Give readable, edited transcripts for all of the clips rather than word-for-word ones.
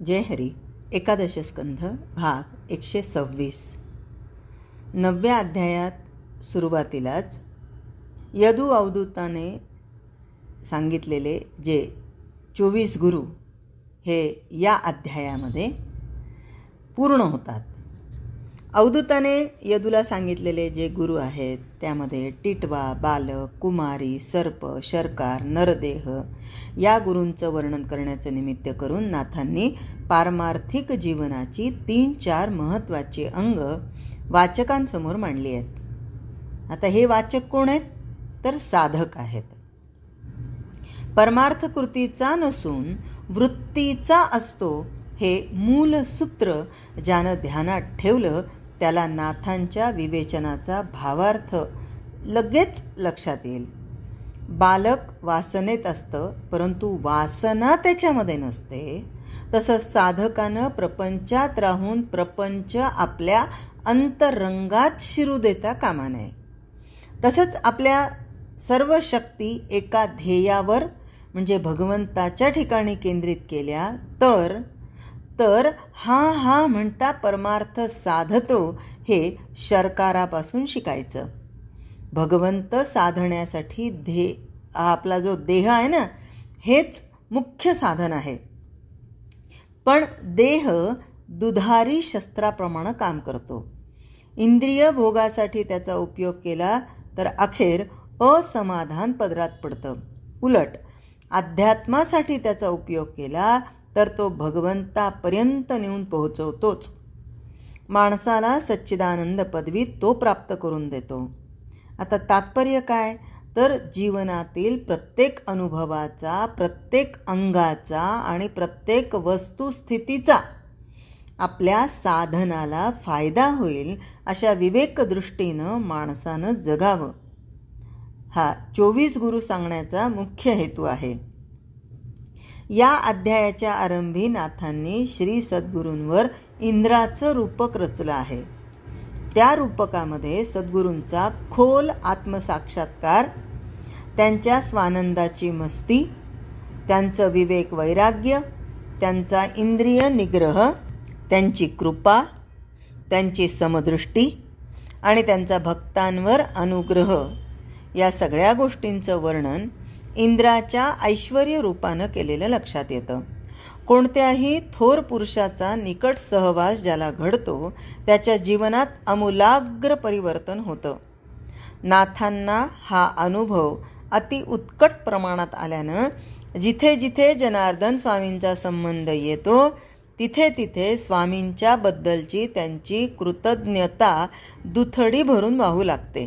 जय हरी. एकादश स्कंध भाग 126. 9व्या अध्यायात सुरुवातीलाच यदू अवधूताने सांगितलेले जे 24 गुरु हे या अध्यायामध्ये पूर्ण होतात. अवधूताने यदूला सांगितलेले जे गुरु आहेत त्यामध्ये टिटवा, बालक, कुमारी, सर्प, शर्कार, नरदेह या गुरूंचं वर्णन करण्याचं निमित्त करून नाथांनी पारमार्थिक जीवनाची 3-4 महत्त्वाची अंग वाचकांसमोर मांडली आहेत. आता हे वाचक कोण आहेत? तर साधक आहेत. परमार्थ कृतीचा नसून वृत्तीचा असतो हे मूल सूत्र ज्यानं ध्यानात ठेवलं त्याला नाथांच्या विवेचनाचा भावार्थ लगेच लक्षात येईल. बालक वासनेत असतं परंतु वासना त्याच्यामध्ये नसते. तसं साधकानं प्रपंचात राहून प्रपंच आपल्या अंतरंगात शिरू देता कामा नये. तसंच आपल्या सर्व शक्ती एका ध्येयावर म्हणजे भगवंताच्या ठिकाणी केंद्रित केल्या तर हा म्हणता परमार्थ साधतो हे शर्कारापासून शिकायचं. भगवंत साधण्यासाठी आपला जो देह आहे ना हेच मुख्य साधन आहे. पण देह दुधारी शस्त्राप्रमाणे काम करतो. इंद्रिय भोगासाठी त्याचा उपयोग केला तर अखेर असमाधान पदरात पडतं. उलट अध्यात्मासाठी त्याचा उपयोग केला तर तो भगवंतापर्यंत नेऊन पोहोचवतोच. माणसाला सच्चिदानंद पदवी तो प्राप्त करून देतो. आता तात्पर्य काय? तर जीवनातील प्रत्येक अनुभवाचा, प्रत्येक अंगाचा आणि प्रत्येक वस्तुस्थितीचा आपल्या साधनाला फायदा होईल अशा विवेकदृष्टीनं माणसानं जगावं. हा 24 गुरु सांगण्याचा मुख्य हेतू आहे. या अध्यायाच्या आरंभी नाथांनी श्री सद्गुरूंवर इंद्राचं रूपक रचलं आहे. त्या रूपकामध्ये सद्गुरूंचा खोल आत्मसाक्षात्कार, त्यांच्या स्वानंदाची मस्ती, त्यांचं विवेक वैराग्य, त्यांचा इंद्रिय निग्रह, त्यांची कृपा, त्यांची समदृष्टी आणि त्यांचा भक्तांवर अनुग्रह या सगळ्या गोष्टींचं वर्णन इंद्राच्या ऐश्वर्य रूपानं केलेलं लक्षात येतं. कोणत्याही थोर पुरुषाचा निकट सहवास ज्याला घडतो त्याच्या जीवनात आमूलाग्र परिवर्तन होतं. नाथांना हा अनुभव अति उत्कट प्रमाणात आल्यानं जिथे जिथे जनार्दन स्वामींचा संबंध येतो तिथे तिथे स्वामींच्या बद्दलची त्यांची कृतज्ञता दुथडी भरून वाहू लागते.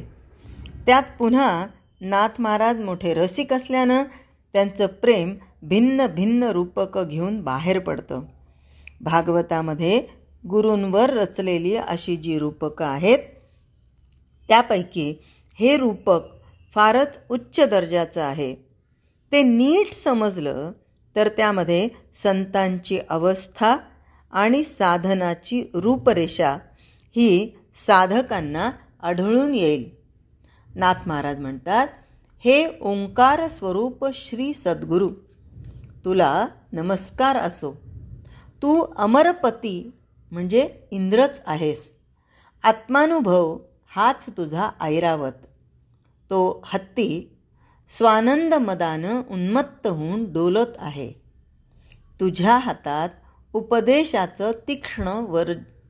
त्यात पुन्हा नाथ महाराज मोठे रसिक असल्यानं त्यांचं प्रेम भिन्न भिन्न रूपकं घेऊन बाहेर पडतं. भागवतामध्ये गुरूंवर रचलेली अशी जी रूपकं आहेत त्यापैकी हे रूपक फारच उच्च दर्जाचं आहे. ते नीट समजलं तर त्यामध्ये संतांची अवस्था आणि साधनाची रूपरेषा ही साधकांना आढळून येईल. नाथ महाराज म्हणतात, हे ओंकार स्वरूप श्री सद्गुरू, तुला नमस्कार असो. तू अमरपती म्हणजे इंद्रच आहेस. आत्मानुभव हाच तुझा ऐरावत. तो हत्ती स्वानंद मदानं उन्मत्त होऊन डोलत आहे. तुझ्या हातात उपदेशाचं तीक्ष्ण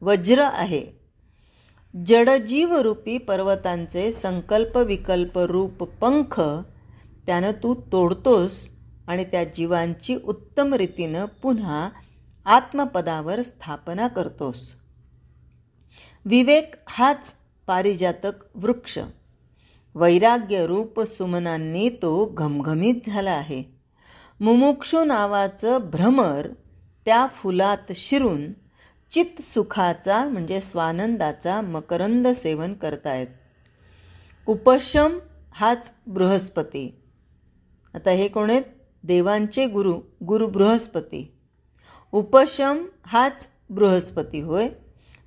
वज्र आहे. जडजीवरूपी पर्वतांचे संकल्प विकल्प रूप पंख त्यानं तू तोडतोस आणि त्या जीवांची उत्तम रीतीनं पुन्हा आत्मपदावर स्थापना करतोस. विवेक हाच पारिजातक वृक्ष. वैराग्य रूप सुमनांनी तो घमघमीत झाला आहे. मुमुक्षू नावाचं भ्रमर त्या फुलात शिरून चित्त सुखाचा म्हणजे स्वानंदाचा मकरंद सेवन करतायत. उपशम हाच बृहस्पती. आता हे कोण आहेत? देवांचे गुरु बृहस्पती. उपशम हाच बृहस्पती होय.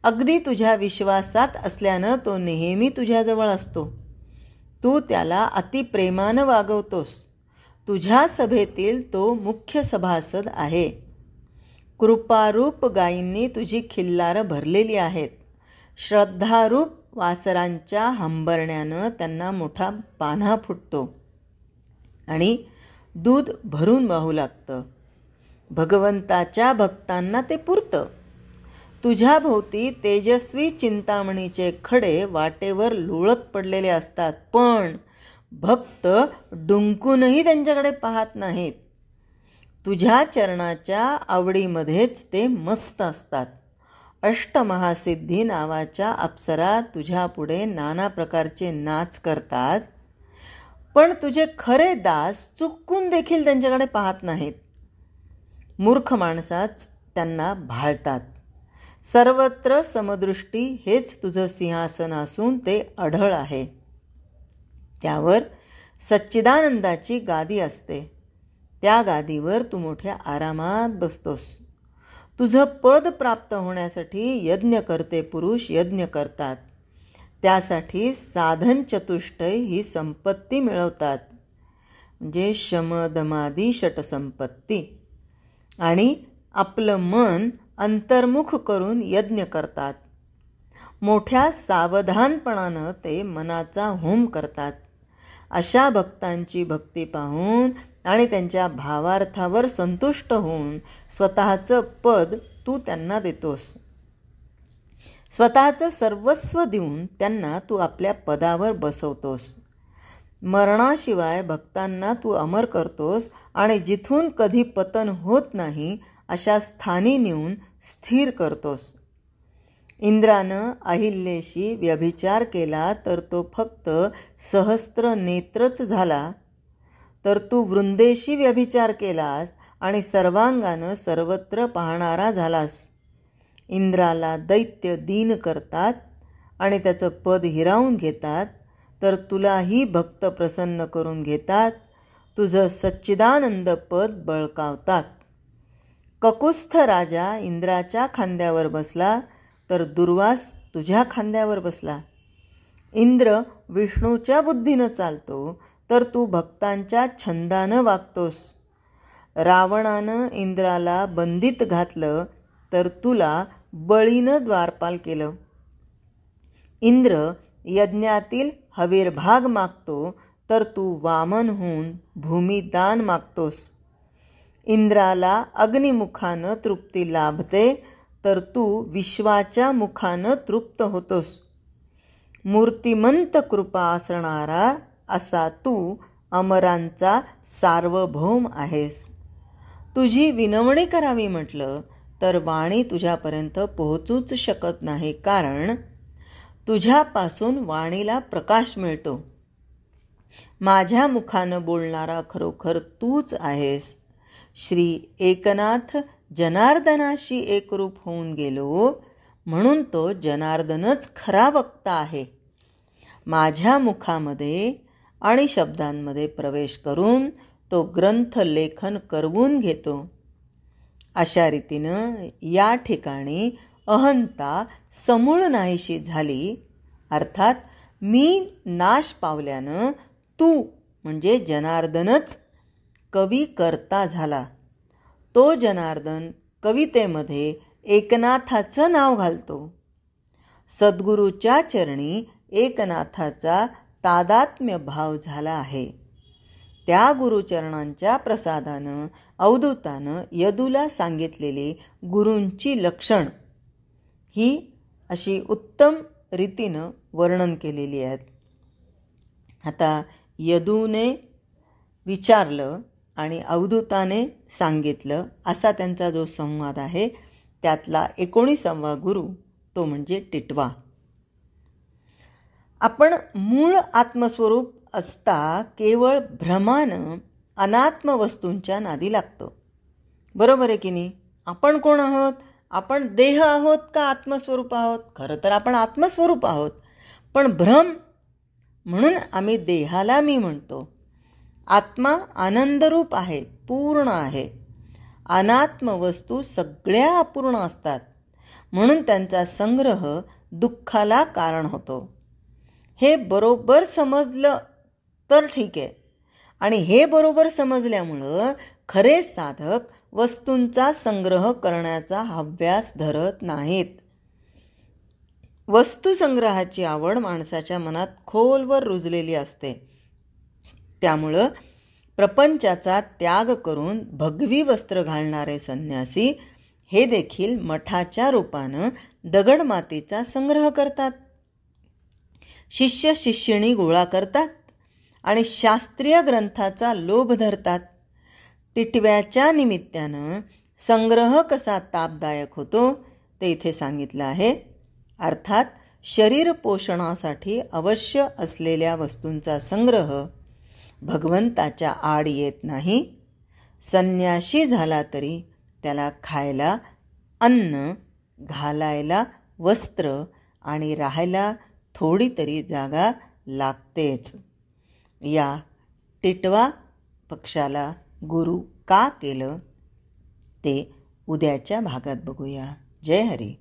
अगदी तुझ्या विश्वासात असल्यानं तो नेहमी तुझ्याजवळ असतो. तू त्याला अतिप्रेमानं वागवतोस. तुझ्या सभेतील तो मुख्य सभासद आहे. कृपारूप गायींनी तुझी खिल्लारं भरलेली आहेत. श्रद्धारूप वासरांच्या हंबरण्यानं त्यांना मोठा पान्हा फुटतो आणि दूध भरून वाहू लागतं. भगवंताच्या भक्तांना ते पुरतं. तुझ्या भोवती तेजस्वी चिंतामणीचे खडे वाटेवर लोळत पडलेले असतात, पण भक्त डुंकूनही त्यांच्याकडे पाहत नाहीत. तुझ्या चरणाच्या आवडीमध्येच ते मस्त असतात. अष्टमहासिद्धी नावाच्या अप्सरा तुझ्या पुढे नाना प्रकारचे नाच करतात, पण तुझे खरे दास चुकून देखील त्यांच्याकडे पाहत नाहीत. मूर्ख माणसाच त्यांना भाळतात. सर्वत्र समदृष्टी हेच तुझं सिंहासन असून ते अढळ आहे. त्यावर सच्चिदानंदाची गादी असते. त्या गादीवर तू मोठ्या आरामात बसतोस. तुझं पद प्राप्त होण्यासाठी यज्ञकर्ते पुरुष यज्ञ करतात. त्यासाठी साधन चतुष्टय ही संपत्ती मिळवतात, म्हणजे शमदमादी षटसंपत्ती, आणि आपलं मन अंतर्मुख करून यज्ञ करतात. मोठ्या सावधानपणानं ते मनाचा होम करतात. अशा भक्तांची भक्ती पाहून आणि त्यांच्या भावार्थावर संतुष्ट होऊन स्वतःचं पद तू त्यांना देतोस. स्वतःचं सर्वस्व देऊन त्यांना तू आपल्या पदावर बसवतोस. मरणाशिवाय भक्तांना तू अमर करतोस आणि जिथून कधी पतन होत नाही अशा स्थानी नेऊन स्थिर करतोस. इंद्रानं अहिल्येशी व्यभिचार केला तर तो फक्त सहस्त्र नेत्रच झाला, तर तू वृंदेशी व्यभिचार केलास आणि सर्वांगानं सर्वत्र पाहणारा झालास. इंद्राला दैत्य दीन करतात आणि त्याचं पद हिरावून घेतात, तर तुलाही भक्त प्रसन्न करून घेतात. तुझं सच्चिदानंद पद बळकावतात. ककुस्थ राजा इंद्राच्या खांद्यावर बसला तर दुर्वास तुझ्या खांद्यावर बसला. इंद्र विष्णूच्या बुद्धीनं चालतो तर तू भक्तांच्या छंदानं वागतोस. रावणानं इंद्राला बंदीत घातलं तर तुला बळीनं द्वारपाल केलं. इंद्र यज्ञातील हवीरभाग मागतो तर तू वामन होऊन भूमिदान मागतोस. इंद्राला अग्निमुखानं तृप्ती लाभते तर तू विश्वाच्या मुखानं तृप्त होतोस. मूर्तिमंत कृपा असणारा असा तू अमरांचा सार्वभौम आहेस. तुझी विनवणी करावी म्हटलं तर वाणी तुझ्यापर्यंत पोहोचूच शकत नाही, कारण तुझ्यापासून वाणीला प्रकाश मिळतो. माझ्या मुखानं बोलणारा खरोखर तूच आहेस. श्री एकनाथ जनार्दनाशी एकरूप होऊन गेलो म्हणून तो जनार्दनच खरा वक्ता आहे. माझ्या मुखामध्ये आणि शब्दांमध्ये प्रवेश करून तो ग्रंथ लेखन करवून घेतो. अशा रीतीनं या ठिकाणी अहंता समूळ नाहीशी झाली, अर्थात मी नाश पावल्यानं तू म्हणजे जनार्दनच कवी करता झाला. तो जनार्दन कवितेमध्ये एकनाथाचं नाव घालतो. सद्गुरूच्या चरणी एकनाथाचा तादात्म्य भाव झाला आहे. त्या गुरुचरणांच्या प्रसादानं अवधूतानं यदूला सांगितलेली गुरूंची लक्षण ही अशी उत्तम रीतीनं वर्णन केलेली आहेत. आता यदूने विचारलं आणि अवधूताने सांगितलं असा त्यांचा जो संवाद आहे त्यातला 19वा गुरु तो म्हणजे टिटवा. आपण मूळ आत्मस्वरूप असता केवळ भ्रमानं अनात्म वस्तूंच्या नादी लागतो. बरोबर आहे की नाही? आपण कोण आहोत? आपण देह आहोत का आत्मस्वरूप आहोत? खरं तर आपण आत्मस्वरूप आहोत, पण भ्रम म्हणून आम्ही देहाला मी म्हणतो. आत्मा आनंदरूप आहे, पूर्ण आहे. अनात्म वस्तू सगळ्या अपूर्ण असतात, म्हणून त्यांचा संग्रह दुःखाला कारण होतो. हे बरोबर समजलं तर ठीक आहे, आणि हे बरोबर समजल्यामुळं खरे साधक वस्तूंचा संग्रह करण्याचा हव्यास धरत नाहीत. वस्तुसंग्रहाची आवड माणसाच्या मनात खोलवर रुजलेली असते. त्यामुळं प्रपंचाचा त्याग करून भगवी वस्त्र घालणारे संन्यासी हे देखील मठाच्या रूपानं दगडमातीचा संग्रह करतात. शिष्य शिष्यणी गोळा करतात आणि शास्त्रीय ग्रंथाचा लोभ धरतात. टिटव्याच्या निमित्तानं संग्रह कसा तापदायक होतो ते इथे सांगितलं आहे. अर्थात शरीर पोषणासाठी अवश्य असलेल्या वस्तूंचा संग्रह भगवंताच्या आड येत नाही. संन्याशी झाला तरी त्याला खायला अन्न, घालायला वस्त्र आणि राहायला थोडी तरी जागा लागतेच. या टिटवा पक्षाला गुरु का केलं ते उद्याच्या भागात बघूया. जय हरी.